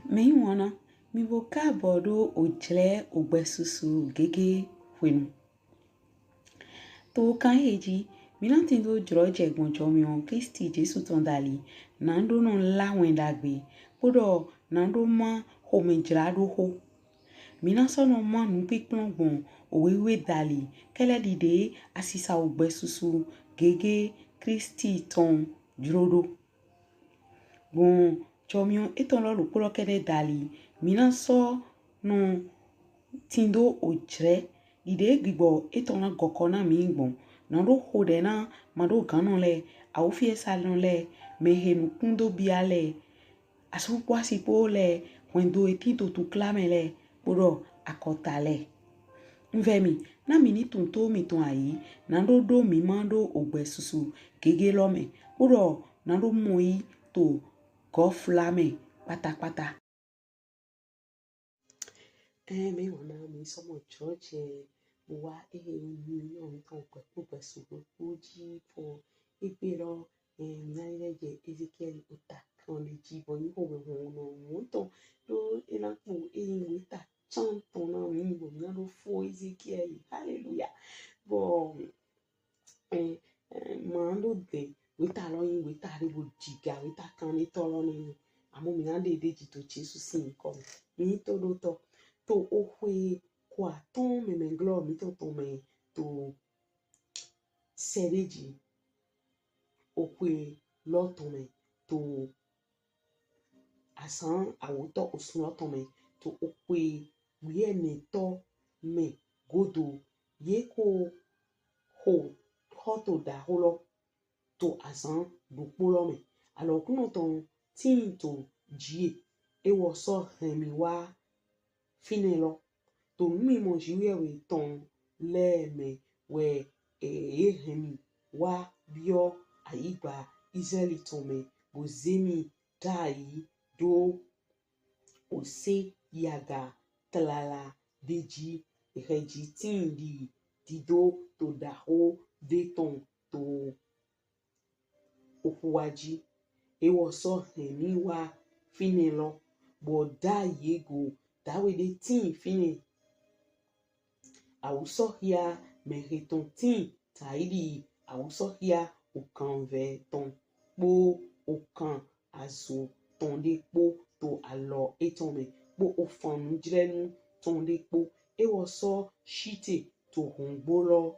Me wana mi boka bodo ojle ogbesusu gege wenu. To kan heji mi na tindo droje gbonjo mi on Kristi Jesu tondali nando no lawen dagbe podo nando ma ho me jrado ho. Mi na so no ma nu pipon gbon owewe dali kele dide asisa ogbesusu gege Kristi ton drodo. Bon chomion eton lo polo kede dali mina so no tindo ojre ide gbibo eton na gokona mi gbon na do hode na mado ganon le awufie salon le mehenu kundo biale asu kwasi pole wendo etito tu klame le podo akota le Nvemi na mini tunto mi ton ayi na do mi mando ogbesusu gege lome podo na do moi to go flame pata. Me wana mi somo church wa mi on ton kwe su oji po ipero na je Ezekiel uta on le jibo ni ho we no monto do ina po wita chanton na mi bo na do fo Ezekiel hallelujah bo mando de wita lo yin wita ri bo jiga wita kan ni tolo ni amo mi na de jito Jesus sin ko mi to do to ohwe kwa ton me menglo mi to me to sereji ohwe lo to me to asan awoto osun to me to ohwe wiye ne to me godo ye ko ho hoto da holo to asan do polo me alors kuno ton tin to jie e wo so hemi wa finelo to mi mo jiwe we ton le me we hemi wa bio aigba Israeli to me bozemi dai do ose yaga tlala deji reji tindi dido to daho deton to okuwaji e wo so hemi wa finelo bo da yego dawe de tin fini awuso hia mereton tin taidi awuso hia okan ve ton po okan azo ton de po to alo eton me po ofanu jrenu ton de po e wo so shite to hongbolo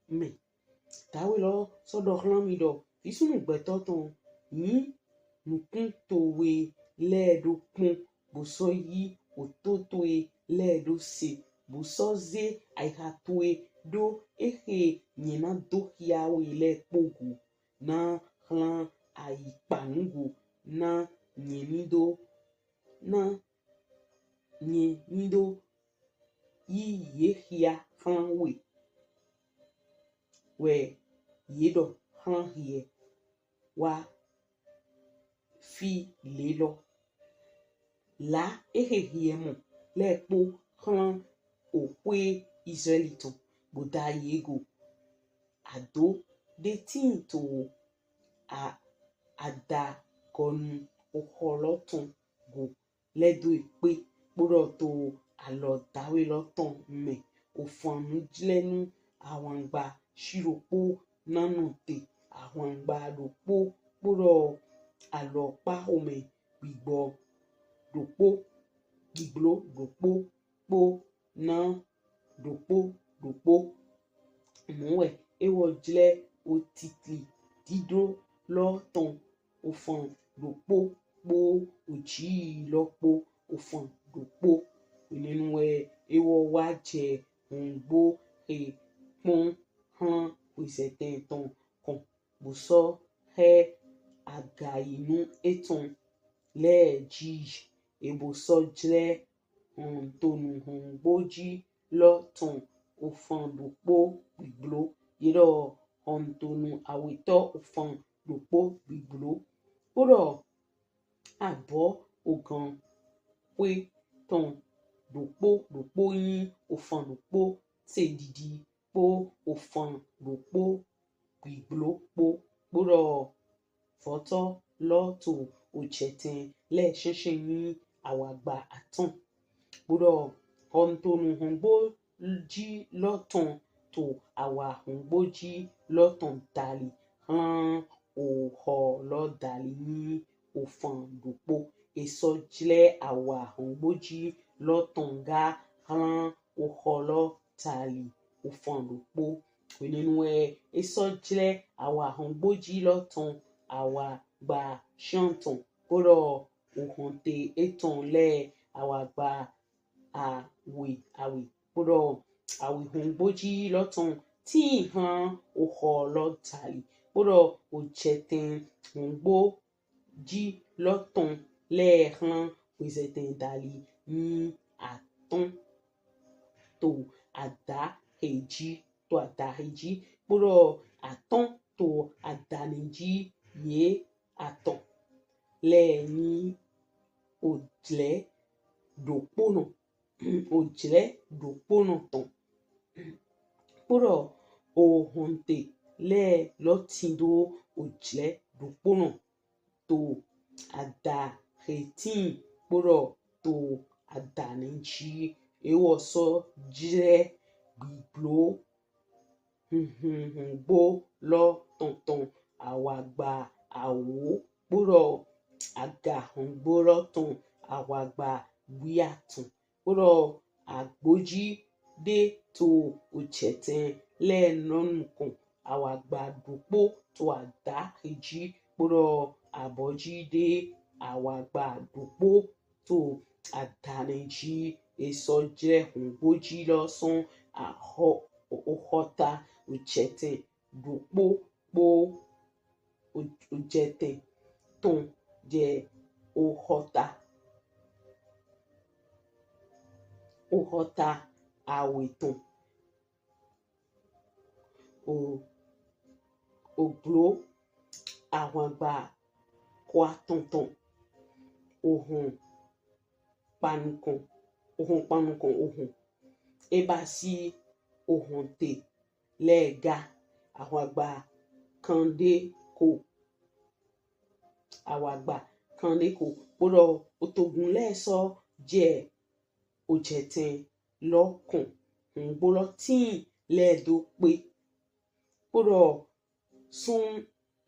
me dawe lo so do hlan mi do isunu gbeto ton yin nukun to we le do pon bo so yi ototoe le do se bo so ze aihatoe do ehe nyina do hia we le pogu na hlan aipangu na nyemido yi ye hia hlan we yedo hlan hie wa fi lelo la ehehie le po hlan okwe Israelito boda yego ado de tin to ada konu oholoton go ledo pe podo to alo dawe loton me ofanu jlenu awangba shiropo nanote awangba dopo podo alo pa ome gbigbo dopo gbiglo dopo po na dopo mowe ewo jle otitli dido lo ton ofan dopo po oji lopo ofan dopo nínú ewo waje ngbo pon han wiseten ton kon boso he againu eton le ji ebo so jle tonu ngboji lo ton ofan dopo gbiglo yero tonu awito ofan dopo gbiglo podo abo ogan we ton dopo yin ofan dopo se didi po ofan dopo gbiglo po podo foto lo to ocheten le shenshi yin awagba aton gbọ́dọ̀ hontonu hongbo ji loton to awa hongbo ji loton dali han oho lo dali ni ofan dopo eso jle awa hongbo ji loton ga han oho lo dali ofan dopo nínú eso jle awa hongbo ji loton awa gba shanton gbọ́dọ̀ ohonte eton le awa gba awe gbọ́dọ̀ awe hongbo ji loton ti han oho lo dali gbọ́dọ̀ ojeten hongbo ji loton le han wezeten dali ni aton to ada heji gbọ́dọ̀ aton to adaniji ye aton le ni ojle dopono ton gbọ́dọ̀ ohonte le lotindo ojle dopono to ada hetin gbọ́dọ̀ to adaniji ewoso jle gbigbo hongbo lo tonton awagba awo gbọ́dọ̀ aga hongbo loton awagba wiaton gbọ́dọ̀ agboji de to ocheten le nonukon awagba dopo to ada heji gbọ́dọ̀ aboji de awagba dopo to adaniji eso jle hongbo ji loson ohota ocheten dopo po ojeten ton je ohota aweton oglo awagba kwa tonton ohun panukon ohun ebasi ohonte lega awagba kande ko gbọ́dọ̀ otogun leso je ojeten lokun hongbo lotin ledo pe gbọ́dọ̀ sun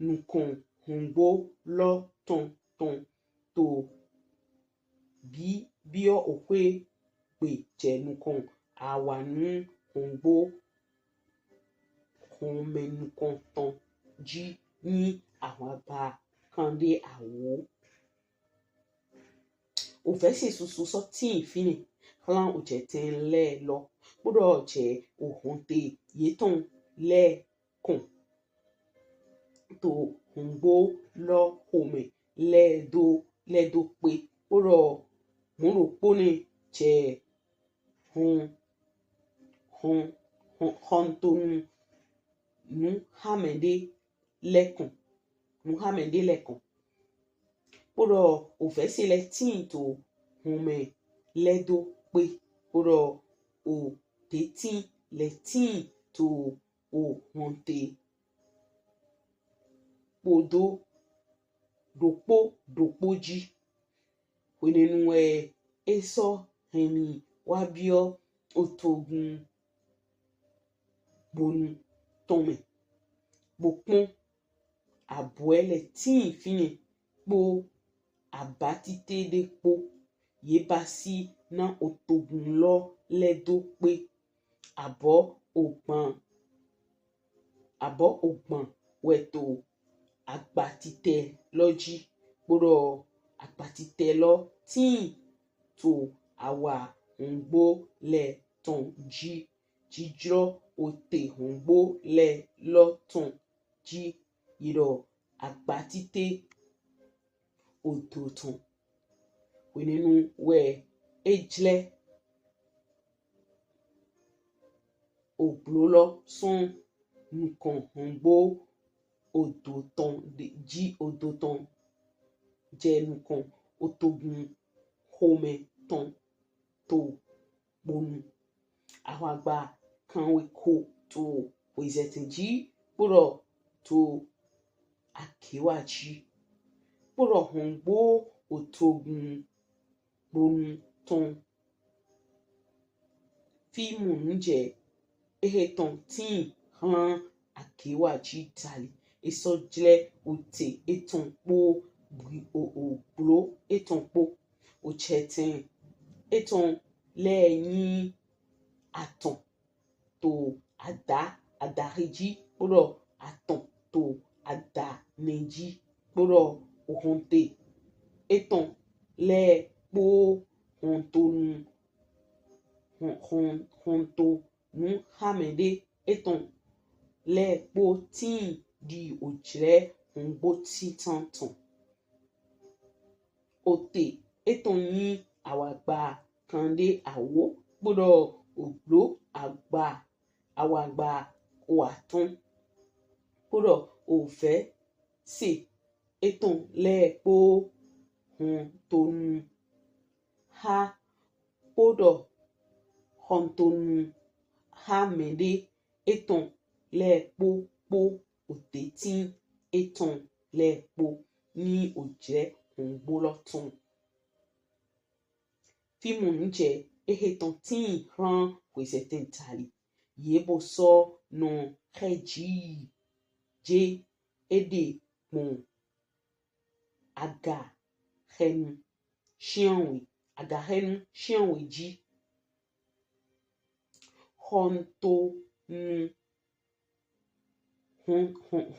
nukun hongbo loton ton to bio okwe pe je nukun awanu hongbo honmenukon ton ji ni awagba kande awo ofesi susu so tin fini hlan ojeten le lo gbọ́dọ̀ je ohonte yeton le kon to hongbo lo home ledo pe gbọ́dọ̀ moropone je hontonu nuhamede lekon gbọ́dọ̀ ofesi le tin to home ledo pe gbọ́dọ̀ o tetin le tin to ohonte podo dopoji nínú eso hemi wabio otogun bonu tome bopon abuele tin fini po abatite de po yebasi na otogun lo ledo pe abo ogbon weto agbatite loji gbọ́dọ̀ agbatite lo tin to awa hongbo le ton jijro ote hongbo le loton ji yiro agbatite odoton nínú ejle ogblo lo sun nukon hongbo odoton je nukon otogun home ton to bonu awagba kanwe ko to wezeten ji gbọ́dọ̀ to akewaji gbọ́dọ̀ hongbo otogun gbonu ton fíìmù níjẹ eheton tin han akewaji tali esojle ote eton po blo eton po ocheten eton lẹ́yìn aton to adareji poro aton to adaneji poro ohunte eton le po hontonu honto nu hamede eton le po tin di ojre hongbo titanton ote eton yin awagba kande awo poro oglo awagba oaton poro ofe se eton le po hontonu ha poro hontonu hamede eton le po otetin eton le po ni ojre hongbolotun fíìmù níjẹ eheton tin han kweseten tali yebo so no heji je ede pon aga henu shianwe ji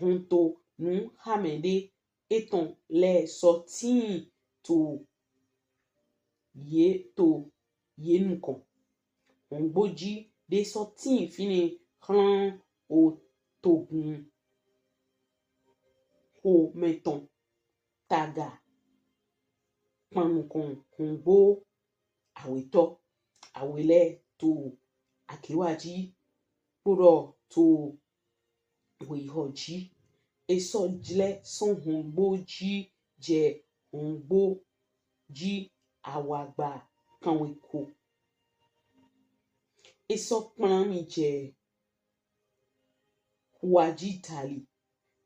honto nu hamede eton le so tin to yenukon hongboji de so tin fine han o togun ho meton taga panukon hongbo aweto awele to akewaji poro to wehoji esojle son hongboji je hongboji awagba kanweko eso panmi je waji tali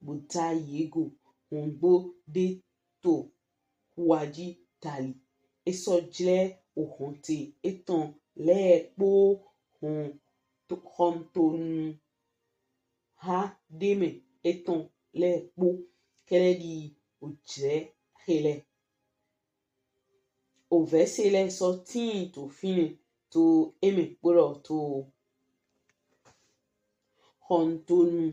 buta yego hongbo de to waji tali esojle ohunte eton le po hontonu ha deme eton le po keledi ojre hele ovesele so tin to fine to eme poro to hontonu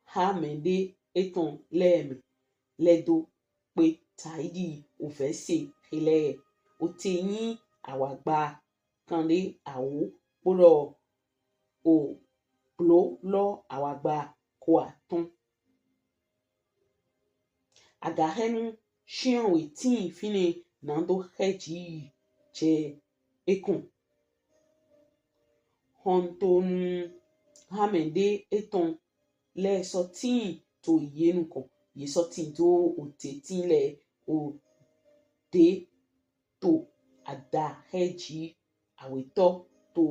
hamede eton leme ledo pe taidi ovese hele oteyin awagba kande awo poro o plo lo awagba koaton agahenu shianwe tin fine nando heji je ekon hontonu hamede eton le so tin to yenukon ye so tin to otetin le o de to adaheji aweto to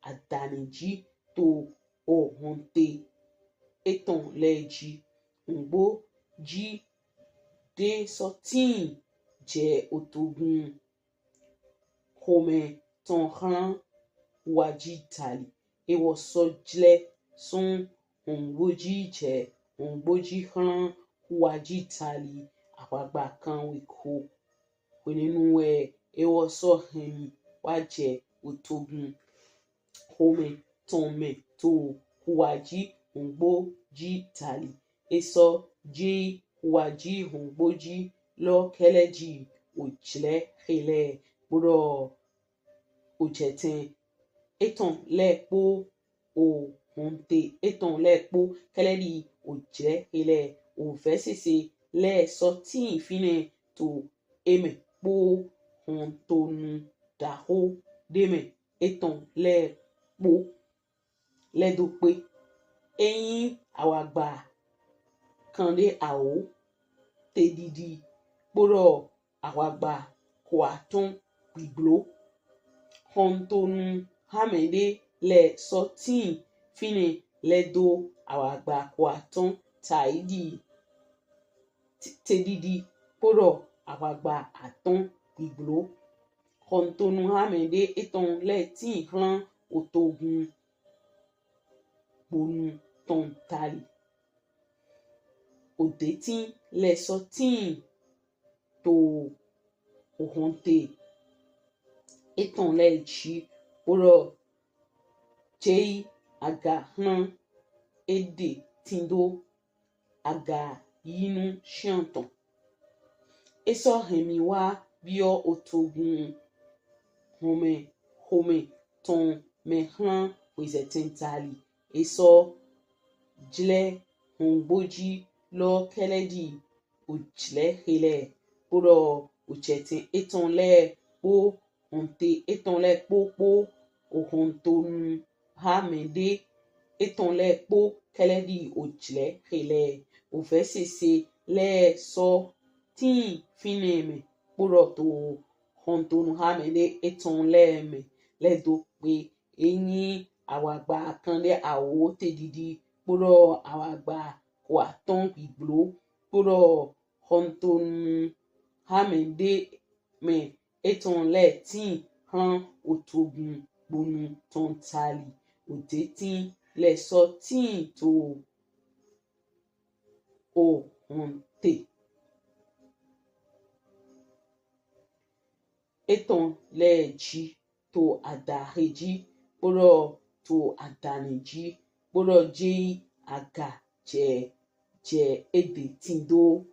adaneji to ohunte eton leji hongbo ji de so tin je otogun home ton han waji tali ewo sojle son hongboji je hongboji han waji tali awagba kan weko wenenu ewo so hemi waje otogun home ton me to waji hongboji tali eso ji waji hongboji lo keleji ojle hele poro ojeten eton le po ohunte eton le po keledi ojre hele ovesese le so tin fine to eme po hontonu daho deme eton le po ledope eyin awagba kande awo tedidi poro awagba koaton gbiglo hontonu hamede le so tin fine ledo awagba koaton taidi tedidi poro awagba aton gbiglo Hontonu hamede eton le tin hlan otogun bonu ton tali. Odetin le sotin to ohonte eton le chi oro jei aga hlan ede tindo aga yinu shanton. Eso hemi wa bio otogun home ton me hlan wezetentali. Eso jle hongboji lo keledi ojle hele oro ocheten eton le po honte eton le po ohontonu hamede eton le po keledi ojle hele ofesese le so tin fineme oro to hontonu hamede eton le me le do pe eyin awagba kan le awo tedidi oro awagba kwa ton iglo oro hontonu hamede me eton le tin han otogun bonu ton tali. Odetin le so tin to ohonte eton le ji to adaheji oro to adaniji oro je aga je ede tindo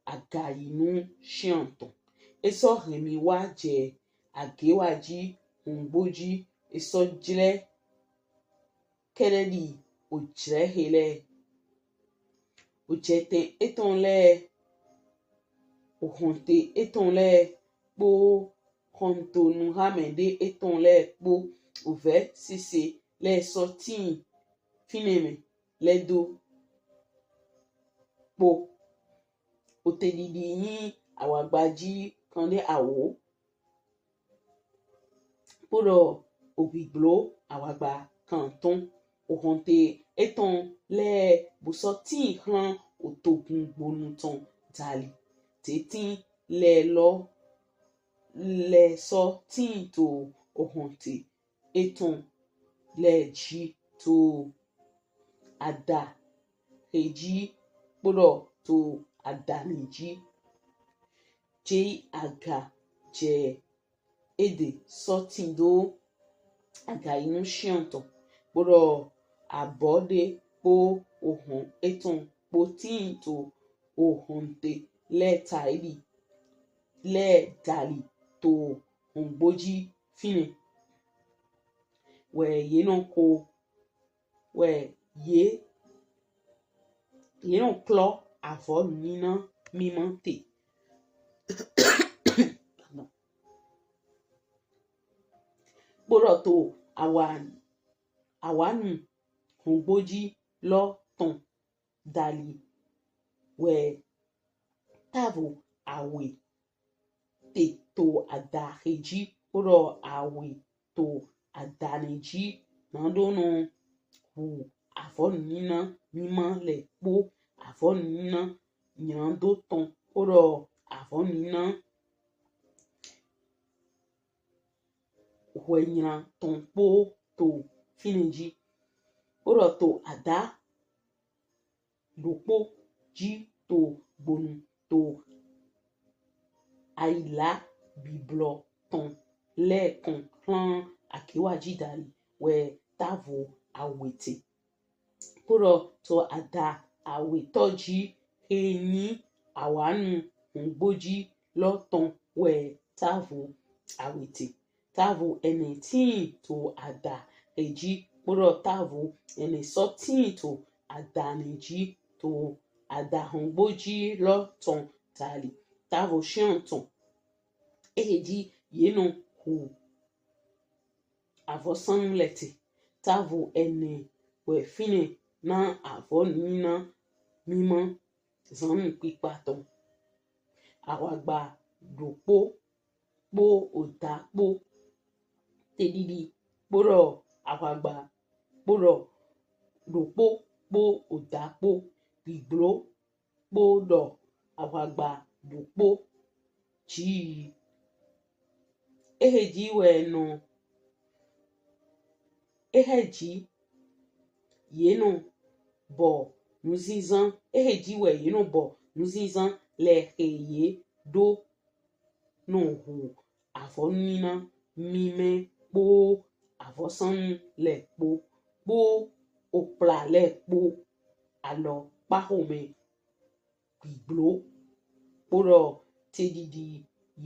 aga yinu shanton. Eso hemi wa je agewaji hongboji eso jle keledi ojle hele ocheten eton le ohonte eton le po hontonu hamede eton le po ove sese le so tin fineme le do po otedidi yin awagbaji kan le awo oro obiglo awagba kan ton ohonte eton le buso tin hlan otogun bonu ton tali. Tetin le lo le so tin to ohonte eton le ji to ada heji oro to adaniji je aga je ede so tindo aga yinu shanton oro abode po ohon eton po tin to ohonte le taili le dali to hongboji fine we yeno ko we yeno klo avon nina mimante oro to awanu hongboji lo ton dali we tavo awe te to adaheji oro awe to adaniji nandono hu avon nina mima le po avon nina nyando ton oro avon nina hwenyra ton po to fineji oro to ada lopo ji to bonu to aila biblo ton le kon hlan akewaji dali we tavo awete oro to ada awetoji eyin awanu hongboji lo ton we tavo awete tavo ene tin to ada eji oro tavo ene so tin to adaniji to ada hongboji lo ton tali tavo shanton eji yeno hu avosan lete tavo ene we fine na avon nina mima zanu pipaton awagba dopo po oda po tedidi oro awagba oro dopo po oda po iglo po do awagba dopo ji eheji we no eheji yeno bo nuzizan eheji we yeno bo nuzizan le heye do no hu avonina mime po avosan le po opla le po alo pahome gbiglo poro tedidi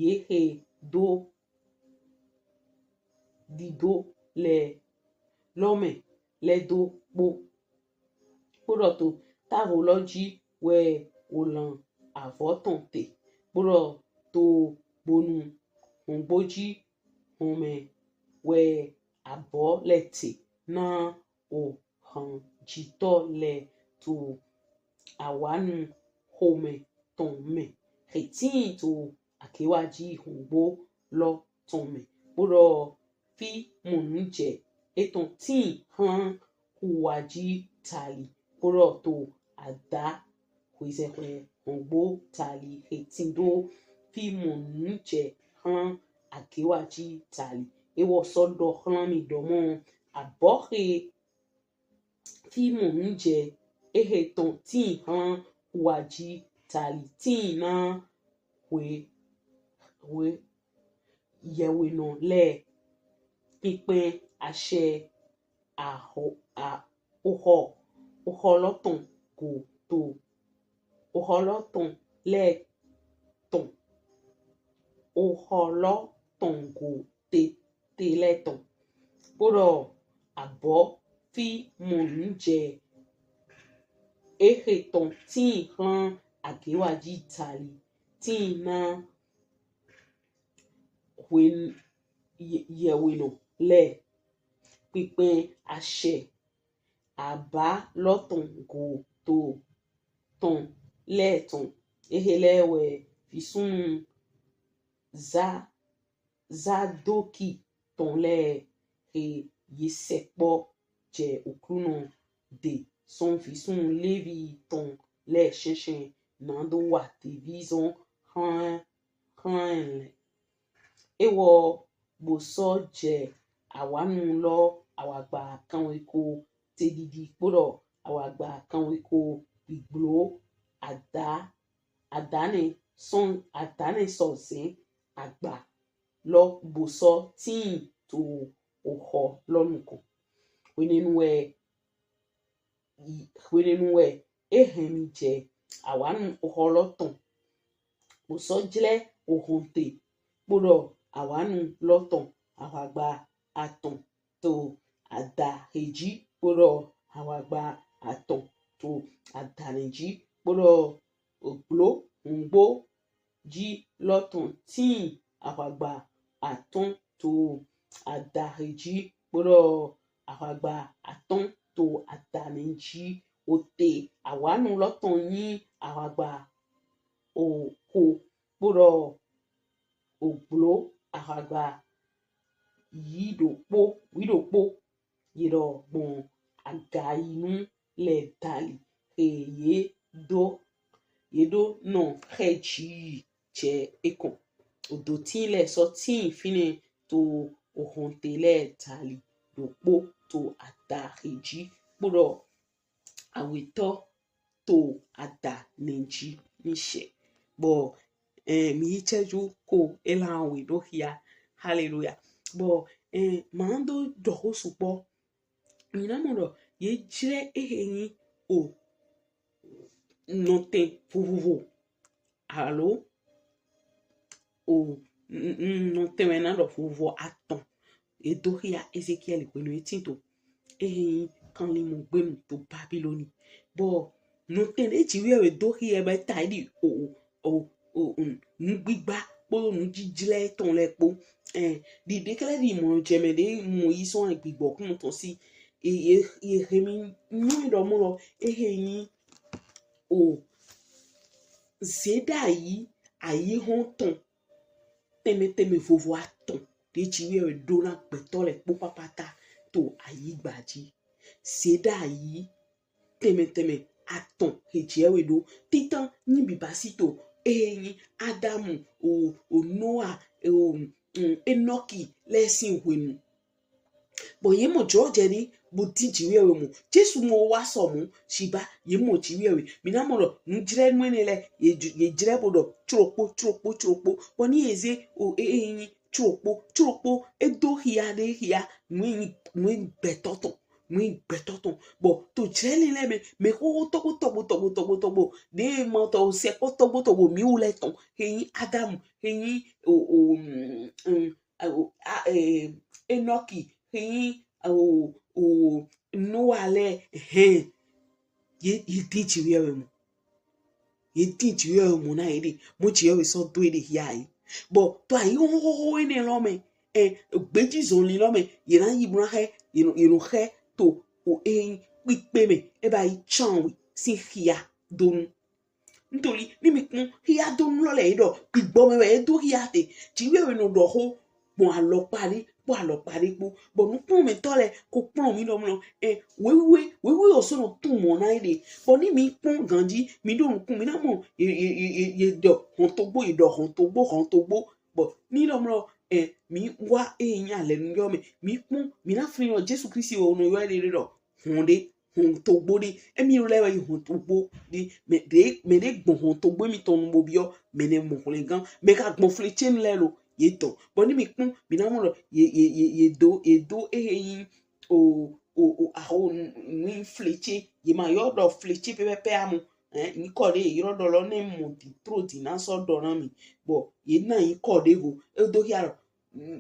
yehe do dido le lome le do po poro to tavoloji we olan avotonte poro to bonu ngboji home we abo leti na o han jito le to awanu home ton me hetin to akewaji hongbo lo ton me poro fi munuje eton tin han huwaji tali poro to ada huizehwe hongbo tali hetin do fi munuje han akewaji tali ewo sodo han mi domo abohe fi munuje eheton tin han huwaji tali tin na we yewe no le pípín àṣẹ oholoton go to oholoton le ton oholoton go te le ton poro abo fi munuje eheton tin han akewaji tali tin na we yewe no le pípín àṣẹ aba loton go to ton leton ehelewe fisunu zadoki ton le yesepo je okruno de son fisunu levi ton le shenchen nando wa division han ewo boso je awanu lo awagba kan eko tedidi poro awagba kan eko gbiglo adane sonsin agba lo boso tin to oho lonuko wenenu ehemi je awanu oholoton boso jle ohonte poro awanu loton awagba aton to ada heji poro awagba aton to adaneji poro oglo ngbo ji loton tin awagba aton to adaheji poro awagba aton to adaneji ote awanu loton yin awagba oko poro oglo awagba widokpo yiro bon againu le dali yedo no heji je ekon odo tin le so tin fine to ohonte le dali dokpo to adaheji poro aweto to adaneji nishe bo mi cheju ko elawe do hia hallelujah bo mando doho supo minamoro ye jire ehenyi o note vuvu allo o note menado vuvu aton edohia Ezekiel pẹ̀lú etinto ehenyi kan li mo gbenu to Babiloni bo note ejiwe edohia be taidi o ngbigba po nu jijile ton lepo di dekele di mo jeme de mo yison agbigbo kun ton si hemi nu do mo lo ehenyi o zeda yi ayi honton teme vovo aton de jiwe do na peto le po papata to ayi gbaji zeda yi teme aton hejewe do titan ni bibasito ehenyi Adamu o Noah enoki lesin wenu bo ye mo George ni bo tinjiwe we mu Jesu mo wa so mu shiba ye mo jiwe we mi na mo lo njire nu ni le ye jire bodo chopo bo ni eze o yin chopo edo hia de hia mu betoto bo to jele le me ko tobo de mo to se ko tobo mi ule ton yin Adam yin Enoki yin Noah le ye tinjiwe we mu ye tinjiwe mu na ide mo jiwe so do ide hia yi bo to ayi ho ni lo me gbeji zon li lo me ye na yi bra he you he to o pipe me e ba yi chan si hia don nítorí ni mi kun hia don lo le do gbigbo me we do hia te jiwe we no do ho bon alo pari po bon nu kun mi tole ko pon mi lo mo wewe o so no tun mo na ide bon ni mi kun ganji mi do kun mi na mo ye do hon to gbo bon ni lo mo mi wa yan le nu yo mi kun mi na frin yo Jesu Kristi o no yo le do hon to gbo de emi ro le wa hon to gbo de me de gbon hon to gbo mi ton mo bi o me ne mo kun gan me ka gbon flechen le lo ye to bon ni mi kun mi na mo lo ye do yin o aho ni fleche ye ma yo do fleche pepe amu ni ko de iro do lo ne mo di proti na so do ran mi bo ye na yin ko de go e do ya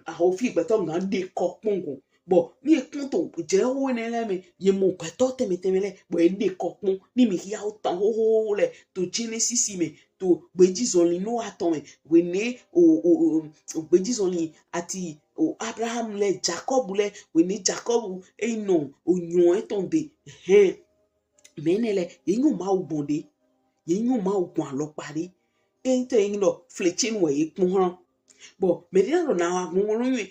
aho fi gbe to ngan de ko pongun bo ni kun to je ho ne le me ye mo pe to teme le bo e de ko pon ni mi ya o tan ho le to Genesis me to gbeji zon li no aton me we ne o gbeji zon li ati o Abraham le Jacob le we ne Jacob no o yon eton de menele ye yun ma o bonde ye yun ma o gun alo pari ente yin lo flechin we ipun han bo me dia ro na wa gun orun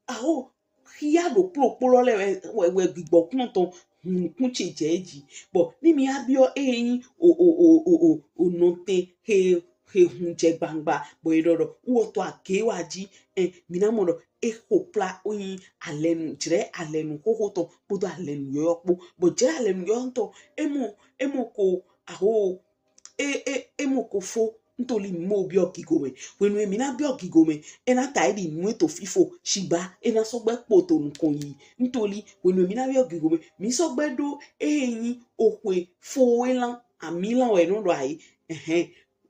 aho hia do pro le we gbigbo kun ton kun chejeji bo ni mi abio yin o note he hunje gbangba bo irodo wo to akewaji mi na mo do hopla oyin alenu jire alenu hohoto bodo alenu yopo bo jire alenu yonto emo ko aho emo ko fo ntoli mo bi okigome wenu emi na bi okigome ena taidi nu to fifo shiba ena sogbe poto nkon yi ntoli wenu emi na bi okigome mi sogbe do eyin okwe fo elan amilan we no do ayi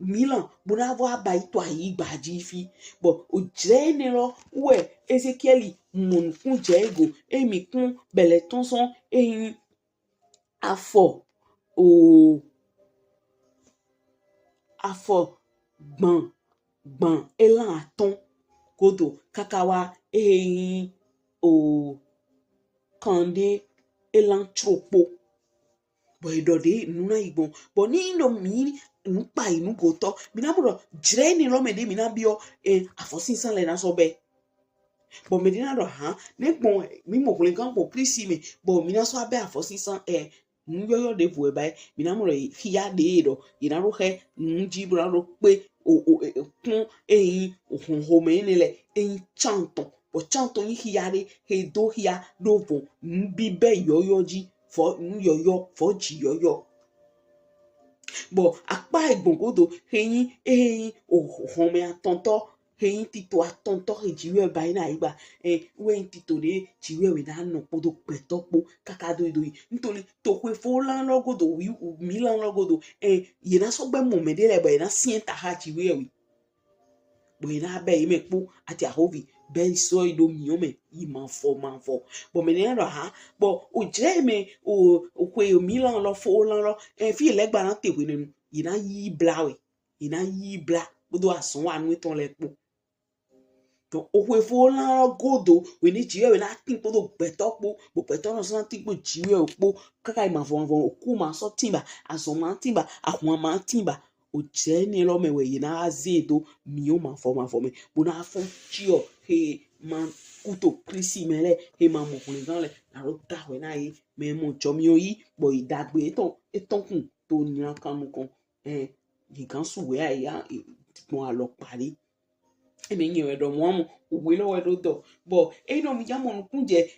Milan bunavo abai to ayi gbaji fi bo o jire ni lo we Ezekiel mun kun jego emi kun bele tonson eyin afo gbon elan aton kodo kakawa eyin kande elan tropo bo idode nuna igbon bo ni no mi npa inu go to mi na mo jire ni lo me de mi na bio afosinsan le na so be bo me de na do ne gbon mi mo kun kan po prisi me bo mi na so abe afosinsan nyoyo de vo bai mi na mo hia de do ina ro he nji bra ro pe kun eyin ohun me ni le eyin chanton bo chanton yi hia de he do hia do vo nbi be yoyoji fo nyoyo fo ji yoyo bo apa igbongodo eyin ohun me atonto eyin tito atonto ejiwe bai na igba we tito de jiwe we na no podo petopo kakado ido nítorí to kwe fo lan logodo wi mi lan logodo ye na so gbe mo me de le ba na sienta ha jiwe we bo ina be ime po ati ahovi be so ido mi o me i man fo bo me ne ro bo o jire me o kwe mi lan lo fo lan lo fi legba na tewe nenu ina yi bla bodo asun wa nu ton le po to okwe fo lan godo we ni jiwe we na tin podo petopo bo peto no so tin po jiwe opo kaka ma fo oku ma so timba aso ma timba ahun ma timba o je ni lo me we ina azedo mi o ma fo me bo na fo chio he man kuto krisi mele he ma mo kun gan le na ro ta we na yi me mo jo mi oyi bo idagbe eton kun to ni kan mu kan nǹkan suwe aya gbon alo pari eme nye do mo owe lo we do bo no mi jamo nu kunje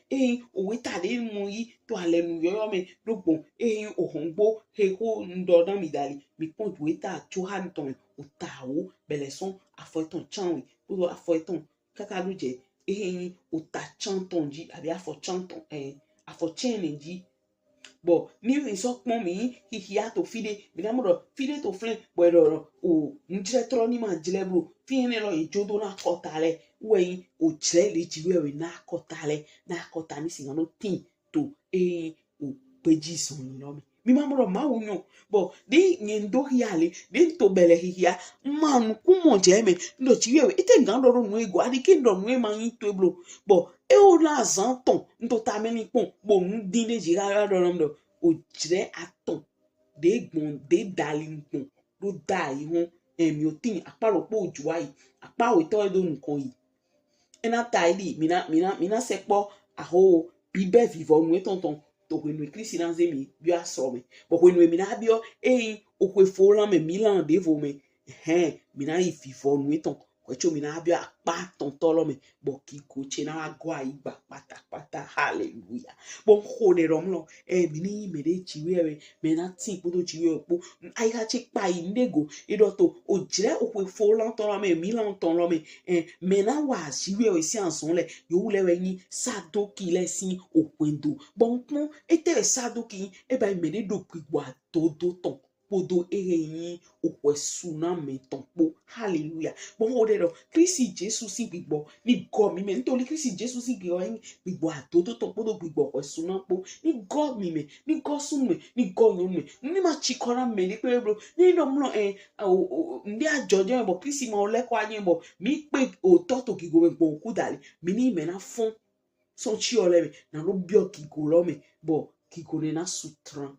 owe ta de mu yi to ale nu yo me do gbon ohongbo he ko ndo na mi dali mi pon we ta cho han ton o ta wo bele son afoton chanwe o afoton kaka lu je o ta chanton ji abi afo chanton afo chen ji bo ni so pon mi hihia to fide mi na mo fide to flen bo ro o njire tro ni ma jile bro fine lo ijodo na kotale we o jile le jiwe we na kota ni singa no tin to o peji son ni lo mi ma mo ma wonyo bo de nyendo hiale de to bele hihia man ku mo je me ndo jiwe we ite gan do nu ego adi ke ndo nu e ma yin to bro bo o la zanton ndo ta me ni pon bo nu din de jira do ndo o jire aton de gbon de dali gbon lo da yi hun mi o tin aparo po oju ayi apa o to do nkan yi ena taidi mina sepo aho bibe vivo nu tonton to we nu krisi na ze mi bi aso me bo we nu mi na bio okwe fola me milan de vo me mina i vivo nu ton kwecho mina bio apa tonton lo me bo ki ko che na agwa igba pata hallelujah bo ho de rom lo mi ni me de chiwe me na tin po do chiwe po ai ha che pa indego idoto o jire okwe fola ton lo me milan ton lo me me na wa chiwe o si anson le yo le we yin sadoki le sin okwendo bon pon ete sadoki e ba me de do pigwa todo ton podo yin okwe suna me ton po hallelujah bon o de do Kristi Jesu si gbigbo ni God mi me nítorí Kristi Jesu si gbigbo yin gbigbo todo ton podo gbigbo okwe suna po ni God mi me ni God sun me ni God yon me ni ma chikora me ni pe bro ni no mlo ndi ajoje bo Kristi ma ole kwa yin bo mi pe o toto ki go me po ku dali mi ni me na fon son chi ole me na no bio ki go lo me bo ki go ne na sutran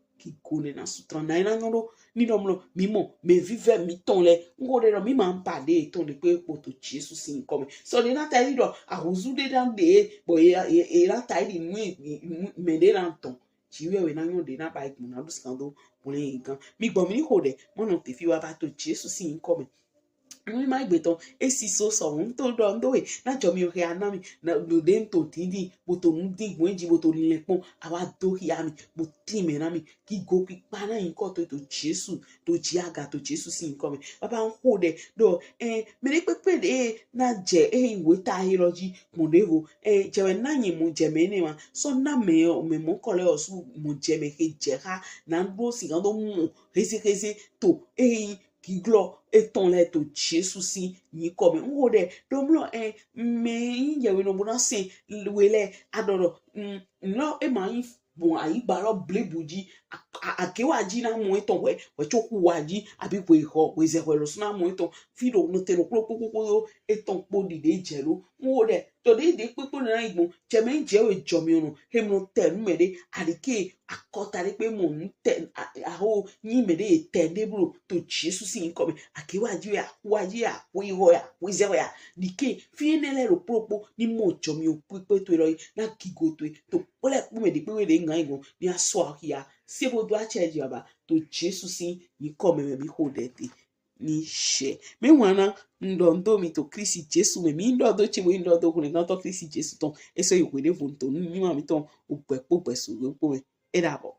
na ina ngoro ni no mlo mi mo me vive mi ton le ngore ro mi ma pade ton de pe po to Jesus sin come so de na tali do ahuzu de dan de bo e la tali me de dan ton chiwe we na nyon de na ba ikun na du skando pole gan mi gbo mi ni hode mo no te fi wa ba to Jesus sin come mi ma gbeton esi so to do ndo we na jo mi o he anami na do den to tindi bo to ndi gwenji bo to le pon awa do hi ami bo ti me na mi ki go ki pa na yin ko to Jesus to ji aga to Jesus sin come baba n ho de do me le pepe de na je iwe ta hiloji mo devo je we na yin mo je me ni ma so na me mo ko le osu mo je me he je ha na ndo si gan do mo hese to ki glo eton le to Jesus si ni come ngo de domlo me ye we no bona se wele adoro no e ma bon ayi baro blebuji akewaji na mo eton we choku waji abi we ho we ze we lo na mo eton fido no te no popo eton po di de jelo ngo de to de popo na igbo jeme je we jomi onu hem no te nu me de adike akota de pe mo nte aho ni me de te de bro to Jesus sin come akewaji ya we ho ya we ze ya dike finele ro popo ni mo jomi o pepe to ro na kigo to ole ku me de pe we de ngan igbo ni aso ahia se bo do a cheji baba to Jesus sin ni come me bi ho de te ni she me wana ndo mi to Kristi Jesu me mi ndo che we ndo kun na to Kristi Jesu ton eso yo we de vunto ni ma mi ton o pepo peso go po me era bo